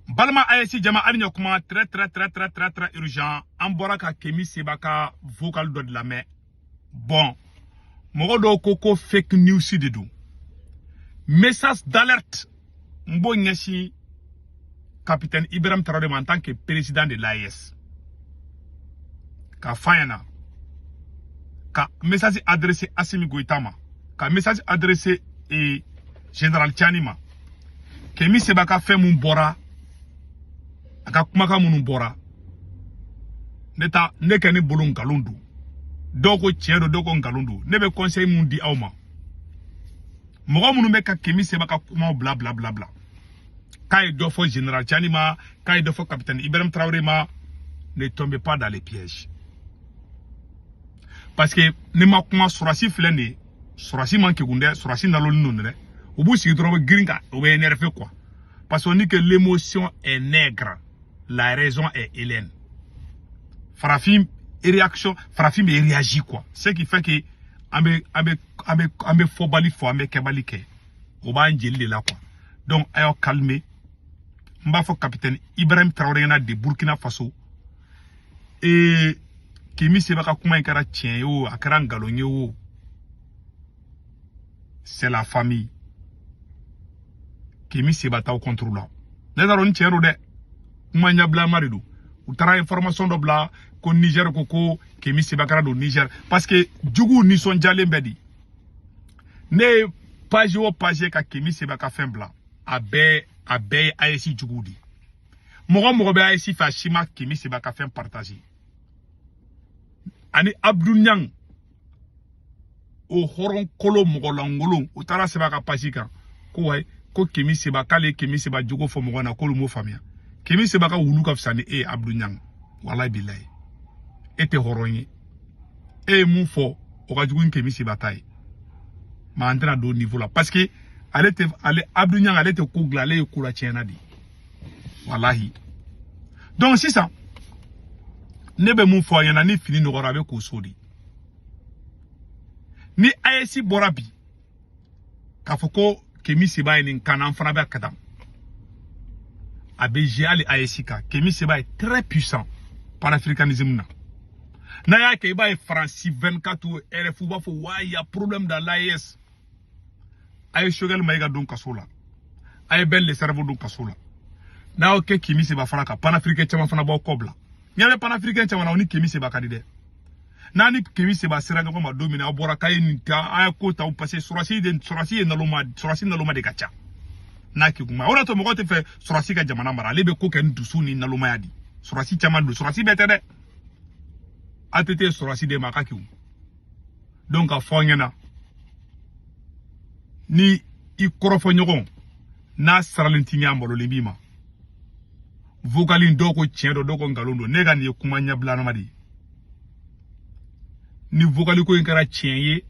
Balma ASI Jama Aligno comment très urgent. Amboraka Kemi Sebaka vocal de la main. Bon. Morodo Koko fake news de dou. Message d'alerte. Mbo Nyashi capitaine Ibrahim Traoré en tant que président de l'AES. Ka Fayana. Ka message adressé à Assimi Goïtama. Ka message adressé et général Tchanima. Kemi Sebaka fait mon bora. Aka kumaka munu bora. Neta nekani bolon galundu. Doko tiendo doko ngalundu. Nebe conseil mun di awma. Mogo munu meka Kemi Sebaka kuma bla bla bla bla. Kai dofo général Tchanima, kai dofo capitaine Ibrahim Traoré ma, ne tombez pas dans les pièges. Parce que ne ma kuma surasi flene, surasi manke gunde, surasi naloli nonne. Ubu si drobe gringa, ube énervé quoi. Parce qu'on dit que l'émotion est nègre, la raison est hélène. Farafim réaction, Farafim réagit quoi. Ce qui fait que ambe fobali fo ambe kebali ke. Oba njeli là quoi. Donc ayo calmer. Mbafo capitaine Ibrahim Traoré na de Burkina Faso. Et Kemi Sebaka kuma ikara tien yo, akara ngalonye yo. C'est la famille. Kemi Sebata au contrôle. Les arons tiens de Mania bla marido. Ou tara information de bla ko Niger koko Kemi Sebaka do Niger parce que djugu ni son jale mbedi. Ne page o page ka Kemi Sebaka fin bla. Abe ASI djugu di. Mogo be ASI fa shima Kemi Sebaka fin partager. Ani Abdou Nyang o horon kolo mogo langolo o tara Sebaka pasika ko way ko Kemi Sebaka le Kemi Seba djugo fo mogo na ko mo famia. Kemi Sebaka wulu ka fsani Abdou Nyang wallahi billahi ete horonye mon fo o ka djugo Kemi Sebaka yi ma antena do niveau là parce que ale Abdou Nyang ale te ko glale ko la tiena di wallahi donc c'est ça nebe mon fo yana ni fini no rabe ko sodi ni ASI borabi ka foko Kemi Seba ni kanan fana ba kadam Abéji Ali Aesika, Kemi Seba est très puissant par l'africanisme. Naya Keba est France 24 ou RFU Bafo, il y a problème dans l'AES. Aye Shogel Maïga Don Kasola. Aye Ben le cerveau Don Kasola. Naya ok Kemi Seba Faraka, panafricain Chama Fanabo Kobla. Nyale panafricain Chama Naoni Kemi Seba Kadide. Nani Kemi Seba Seraga Koma Domina, Borakaye Nika, Aya Kota ou passé Sorasi et Naloma de Gacha. Naki kuma ora to mogote fe surasi ka jamana mara lebe ko ken dusuni na luma yadi surasi chama do surasi betede atete surasi de makaki donc a fonyana ni I korofo nyogon na saralintini ambolo libima vokalin doko tiendo doko ngalondo nega ni kuma nyabla na madi ni vokali ko inkara tienye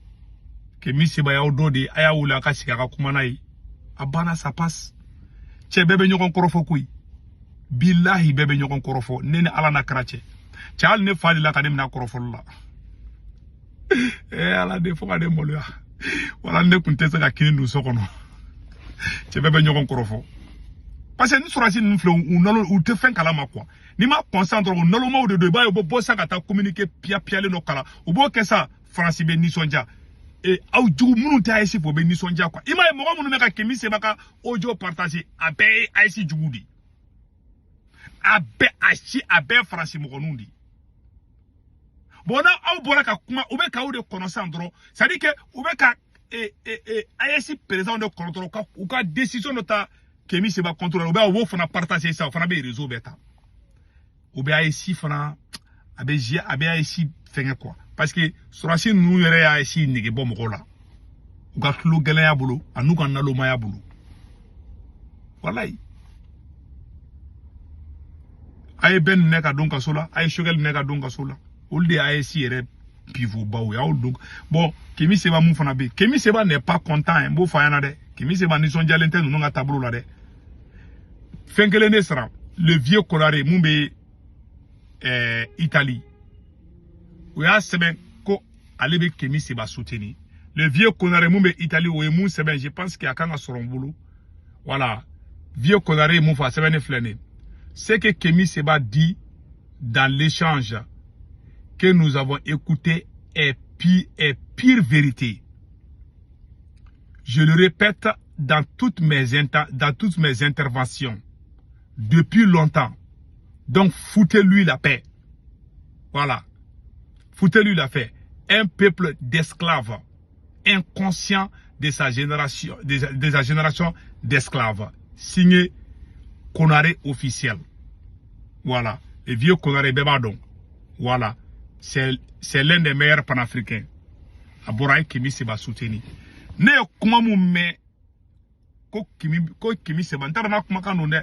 Kemi Seba ya odode aya wula ka sika kuma nai abana ça passe che bebe nyokon korofo kuy billahi bebe nyokon korofo nene ala na krache chal ne fali la kanem na korofo la ala de fo kade molo ya wala ne kuntesa ka kini ndu sokono che bebe nyokon korofo parce que nous surasi nous flou ou te fin kala makwa ni ma concentre on nolo ma de ba yo bo saka ta communiquer pia le no kala ou bo ke ça France be ni sonja et au du munu ta ASI pour béni sonja quoi ima mo munu meka Kemi Sebaka audio partager abe ASI djugudi abe France mo konundi bona au boraka kuma ubeka ou de connaissance ça dit que ubeka ASI président de contrôle ou ka décision de ta Kemi Seba contrôle ubeka wo fana partager ça fana be réseau beta ubeka ASI fana abe ASI fenga quoi parce que surasi nous yere ASI nige bo mo la u ka kilo gelen ya bulu anu kan nalo maya bulu wallahi ay ben neka donc kasola ay shogel neka donc kasola ulde ASI yere pivot ba ya donc bon Kemi Seba mu fana be Kemi Seba n'est pas content mbo fayana de Kemi Seba ni son jalente nous nga tableau la de fenkele ne sera le vieux collaré mumbe Italie ou ya seben ko alebe Kemi Seba soutenir le vieux collaré mumbe Italie ou moun seben je pense qu'il y a quand a soron boulot voilà vieux collaré mou fa seben flene ce que Kémy Séba dit dans l'échange que nous avons écouté est pire vérité. Je le répète dans toutes mes interventions depuis longtemps. Donc foutez-lui la paix. Voilà. Foutez-lui la paix. Un peuple d'esclaves, inconscient de sa génération, d'esclaves. Signé Konaré officiel. Voilà. Le vieux Konaré Bebadon. Voilà. C'est l'un des meilleurs panafricains. Aboraï Kémy Séba soutenu. Ne kuma mu me ko Kémy Séba ntara na kuma kanu ne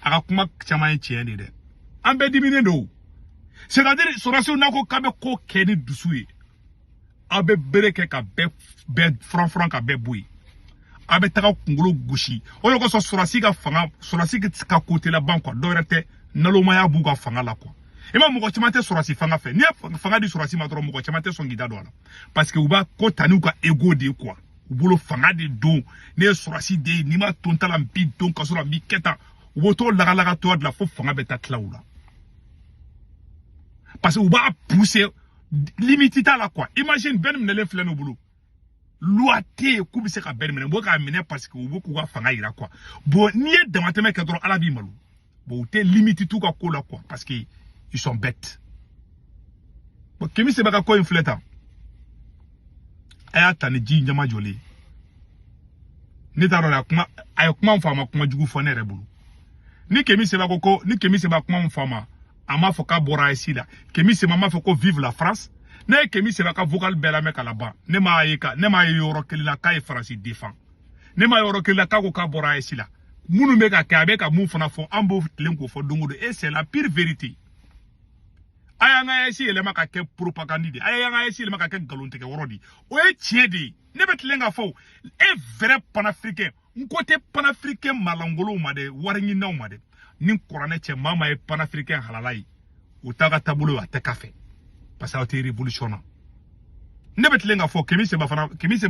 aka kuma chama chien de ambe dimine do c'est-à-dire soration na ko kabe ko keni dusuye abe bereke ka be franc ka be boui abe taka kungolo gushi oyo ko so sorasi ka fanga sorasi ka côté la banque do rete naloma ya bu ka fanga la quoi. Et moi, je suis sorti fanga fait. Ni fanga di sorti ma trop, je suis son guida dola. Parce que ou ba ko tanu ka ego de quoi. Ou bolo fanga de do. Ne sorti de ni ma tonta la mbi don ka so la mbi keta. Ou boto la to de la fo fanga beta tlaoula. Parce que ou ba pousser limitita la quoi. Imagine ben mnele flen au boulot. Loité ku bi se ka ben mnele bo ka mene parce que ou boku wa fanga ira quoi. Bon ni de mateme ka dro ala bi malu. Bon te limite tout ka ko la quoi parce que ils sont bêtes. Bon, Kémy Séba quoi inflétant. Aya tani ji nyama joli. Ni taro la kuma ay kuma mfama kuma jugu fone rebulu. Ni Kémy Séba kuma mfama ama foka bora ici là. Kémy Séba ma foko vive la France. Ne Kémy Séba ka vocal bela meka là-bas. Ne ma yoro kelila ka France défend. Ne ma yoro kelila ka ko ka bora ici là. Munu meka ka be ka mu fona fo ambo lenko fo dongo et c'est la pire vérité. Ayanga esi elema ka ke propagande ayanga esi elema ka ke galonte ke worodi o e tiedi ne betlenga fo e vrai panafricain côté panafricain malangolo made waringi na made ni korane che mama e panafricain halalai o taga tabulo wa te café parce que c'est révolutionnaire ne betlenga fo Kémy Séba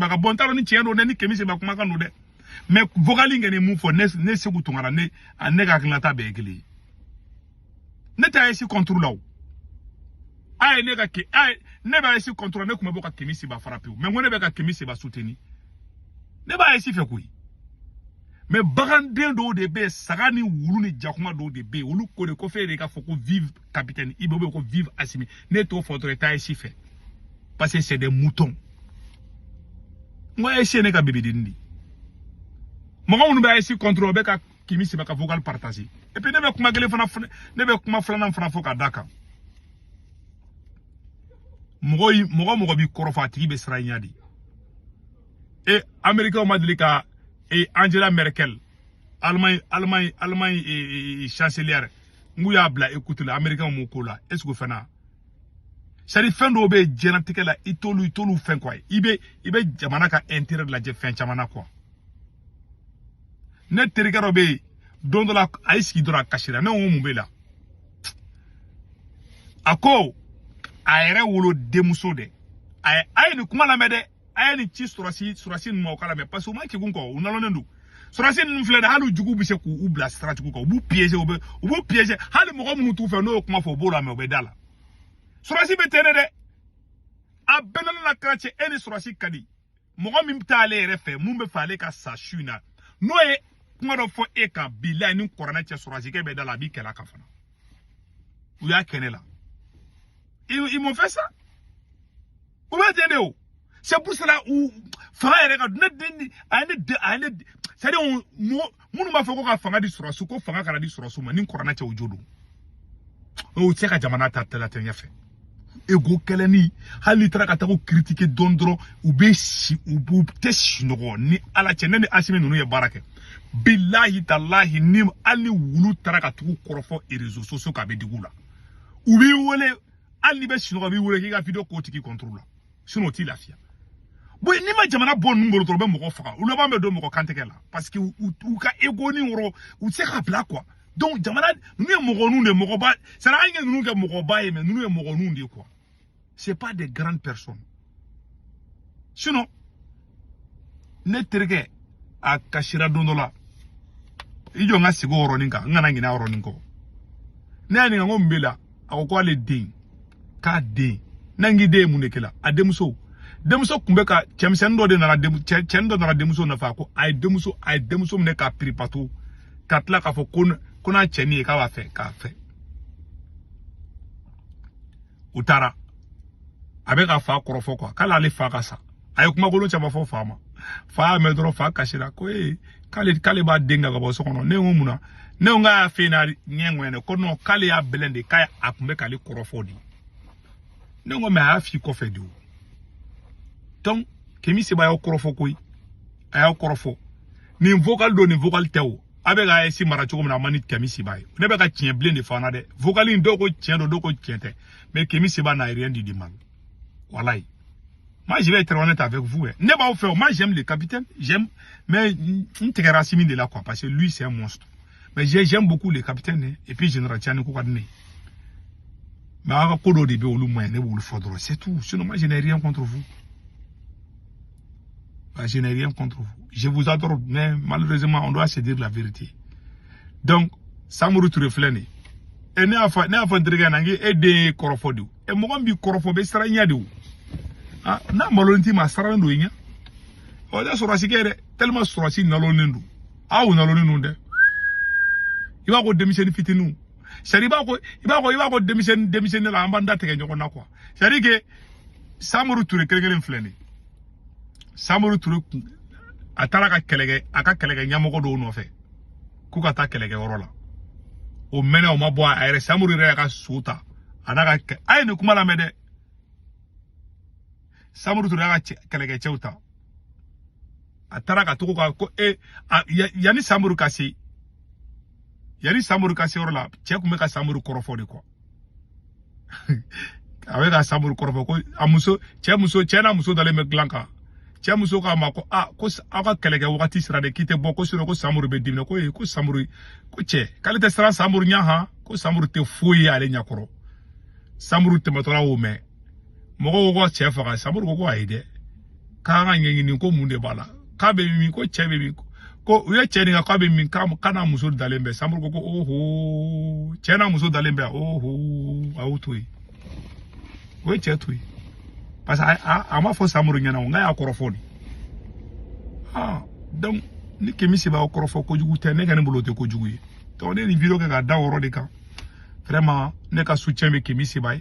ka bontaro ni tiendo ne ni Kémy Séba kuma kanu de mais vocalinga ne mu fo ne segu tungara ne anega klata be egli ne ta esi contrôle aye ne ba esi contrôle ne kuma boka Kémy Séba frappé mais ngone be ka Kémy Séba soutenu ne ba esi fait quoi mais baganden do de be sagani wulu ni jakuma do de be wulu ko de ko fe de ka foko vive capitaine ibo be ko vive Assimi ne to faudrait ta esi fait parce que c'est des moutons moi esi ne ka bébé dindi mo ngone ba esi contrôle be ka Kémy Séba ka vocal partager et puis ne be kuma gele fana ne be kuma flana fana foka daka Mogo bi korofa tigi be sra nyadi. Et Américain Madlika et Angela Merkel Allemagne et chancelière Mouya bla écoute la Américain Mokola est-ce que fana c'est fin do be génétique la itolu fin quoi ibe jamana ka intérêt de la je fin jamana quoi ne terigaro be don la aiski dora kashira na o mubela ako ayere wolo demuso de ay ni kuma la mede ay ni ci surasi mo kala me parce que ma ki gun ko unalo ndu surasi nu fle da halu jugu bi se ku u bla strategy ko bu piéger o bu piéger halu mo ko mu tu fe no kuma fo bola me o be dala surasi be tere de a benana la krache eni surasi kadi mo ko mi mtale refe mu be fale ka sashuna no e kuma do fo e ka bila ni korana che surasi ke be dala bi kela ka fana u ya kenela. Ils m'ont fait ça. Vous m'entendez? C'est pour cela où frère c'est-à-dire on m'a fait qu'on fanga di surasu ko fanga kala di surasu ma ni korana che ojodo. O tseka jamana ta tela tenya fait. Ego keleni hali traka ta ko critiquer dondro ou be si ou te shinoro ni ala chene ni Assimi nunu ye barake. Billahi tallahi nim ali wulu traka tu korofo et réseaux sociaux ka be digula. Ou bi wole ali be shinoro bi wole ki ga video ko tiki contrôle. Sinon ti la fia. Boy ni ma jamana bon ngoro to be mo ko faka. Ou le ba me do mo ko kanteke la parce que ou ka ego ni woro ou se ka bla quoi. Donc jamana nous mo ko nous de mo ko ba ça n'a rien nous que mo ko ba mais nous mo ko nous de quoi. C'est pas des grandes personnes. Sinon ne terge a kashira dondola ijo nga sigo oroninka ngana ngina oroninko nani ngo mbela akoko le ding ka de nangi de munekela ademuso demuso kumbeka chemsendo de na chendo na demuso na fa ko ay demuso mne ka pripato katla ka fo kuna cheni ka wa fe ka fe utara abeka fa korofo kwa kala le fa kasa ay kuma golo chama fo fama fa me dro fa kashira ko kale ba denga ga bo so kono ne ngumuna ne nga fe na nyengwene ko no kale ya blende kaya akumbe kale korofo di ne ngo me afi ko fe di donc kemi se ba yo korofo koy ay korofo ni vocal do ni vocal tew abega esi mara choko na mani kemi se ba ne be ka tien blende fa na de vocal in do ko tien do ko tiente mais kemi se ba na rien du dimanche voilà. Moi, je vais être honnête avec vous. Ne pas vous faire. Moi, j'aime le capitaine. J'aime. Mais, on te racine de là, quoi. Parce que lui, c'est un monstre. Mais j'aime beaucoup le capitaine. Et puis, je ne retiens pas de nez. Mais, à Kodo de c'est tout. Sinon, moi, je n'ai rien contre vous. Je n'ai rien contre vous. Je vous adore. Mais, malheureusement, on doit se dire la vérité. Donc, ça me retrouve flâner. Et ne a pas de regard. Et des corofodou. Et moi, je suis corofobé, c'est rien de vous. Ah, na malonti ma sarando nya o da sorasi kere tellement sorasi nalonendu awu nalonendu de iba ko démission fitinu sari ba ko démission la ambanda teke nyoko na kwa sari ke Samuru Touré kelegen fleni Samuru Touré atara ka kelege nyamoko do no fe ku ka ta kelege worola o mena o mabo ayre Samuru re ka suta anaka ay ne kuma la mede Samuru Touré ka kelege cheuta atara ka tuko ko yani Samuru kasi worola che kuma ka Samuru korofo de ko avec ka Samuru korofo ko amuso che na muso dale me glanka che muso ka ma ko ko aka kelege wakati sira de kite boko siro ko Samuru be dimne ko Samuru ko che kalite sira Samuru nya ha ko Samuru te fuyi ale nyakoro Samuru te matora o me mogo ko che fa ka Samuru ko aide ka nga nyengi ko munde bala ka be mi ko che be mi ko uye che ni ka be mi kana muso dale mbe Samuru ko oho che na muso dale mbe oho autui we che tui parce ama fo Samuru nyana nga ya korofoni donc ni kemi se ba korofo ko jugu te ne kan bolote ko jugu yi to ne ni video ka da woro de ka vraiment ne ka soutien me kemi se ba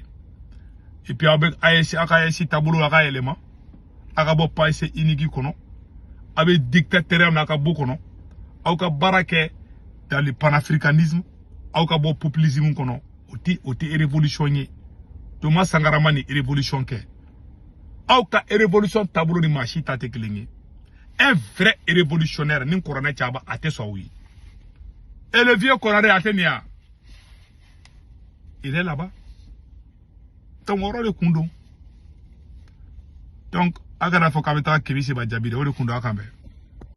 et puis avec ASC tabulu aka élément aka bo paise inigi kono avec dictateur na ka bo kono au ka barake dans le panafricanisme au ka bo populisme kono oti révolutionner Thomas Sankara mani révolution ke au ka révolution tabulu ni machita te klingi un vrai révolutionnaire ni corona chaba ate so oui et le vieux corona atenia il est là-bas. Donc, agara fo kabeta kebisi ba jabide o de kundo akambe.